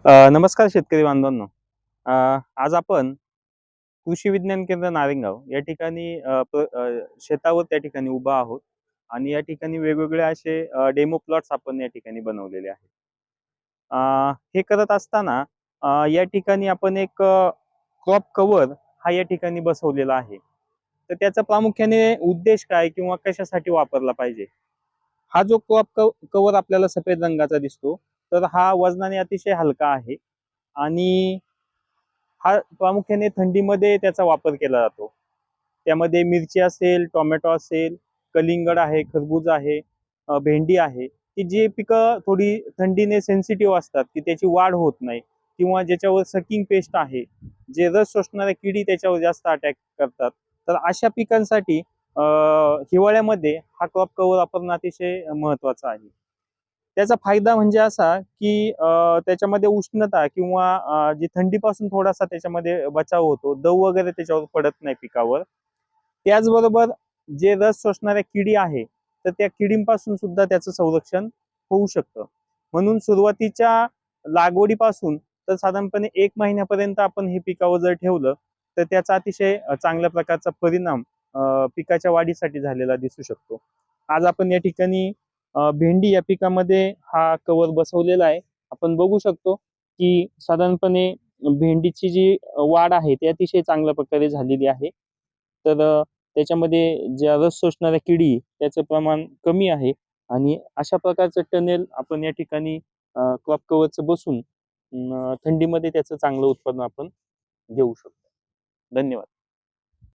नमस्कार शेतकरी बांधवांनो. अ, आज आपण कृषी विज्ञान केंद्र नारायणगाव या ठिकाणी शेतावर त्या ठिकाणी उभा आहोत आणि या ठिकाणी वेगवेगळे असे डेमो प्लॉट्स आपण या ठिकाणी बनवलेले आहेत. हे करत असताना या ठिकाणी आपण एक क्रॉप कव्हर हा या ठिकाणी बसवलेला आहे. तर त्याचा प्रामुख्याने उद्देश काय किंवा कशासाठी वापरला पाहिजे? हा जो क्रॉप कव्हर आपल्याला सफेद रंगाचा दिसतो, तर हा वजनाने अतिशय हलका आहे आणि हा प्रामुख्याने थंडीमध्ये त्याचा वापर केला जातो. त्यामध्ये मिरची असेल, टोमॅटो असेल, कलिंगड आहे, खरबूज आहे, भेंडी आहे, की जी पिकं थोडी थंडीने सेन्सिटिव्ह असतात, की त्याची वाढ होत नाही किंवा ज्याच्यावर सकिंग पेस्ट आहे, जे रस शोषणाऱ्या किडी त्याच्यावर जास्त अटॅक करतात. तर अशा पिकांसाठी हिवाळ्यामध्ये हा क्रॉप कव्हर वापरणं अतिशय महत्त्वाचं आहे. त्याचा फायदा म्हणजे असा, की त्याच्यामध्ये उष्णता किंवा जी थंडीपासून थोडासा त्याच्यामध्ये बचाव होतो. दव वगैरे त्याच्यावर पडत नाही पिकावर. त्याचबरोबर जे रस शोषणाऱ्या किडी आहे, तर त्या किडींपासून सुद्धा त्याचं संरक्षण होऊ शकतं. म्हणून सुरुवातीच्या लागवडीपासून तर साधारणपणे 1 महिन्यापर्यंत आपण हे पिकावर जर ठेवलं, तर त्याचा अतिशय चांगल्या प्रकारचा परिणाम पिकाच्या वाढीसाठी झालेला दिसू शकतो. आज आपण या ठिकाणी भेंडी या पिकामध्ये हा कव्हर बसवलेला आहे. आपण बघू शकतो, की साधारणपणे भेंडीची जी वाढ आहे, ती अतिशय चांगल्या प्रकारे झालेली आहे. तर त्याच्यामध्ये ज्या रस शोषणाऱ्या किडी त्याचं प्रमाण कमी आहे आणि अशा प्रकारचं टनेल आपण या ठिकाणी क्रॉप कव्हरचं बसून थंडीमध्ये त्याचं चांगलं उत्पन्न आपण घेऊ शकतो. धन्यवाद.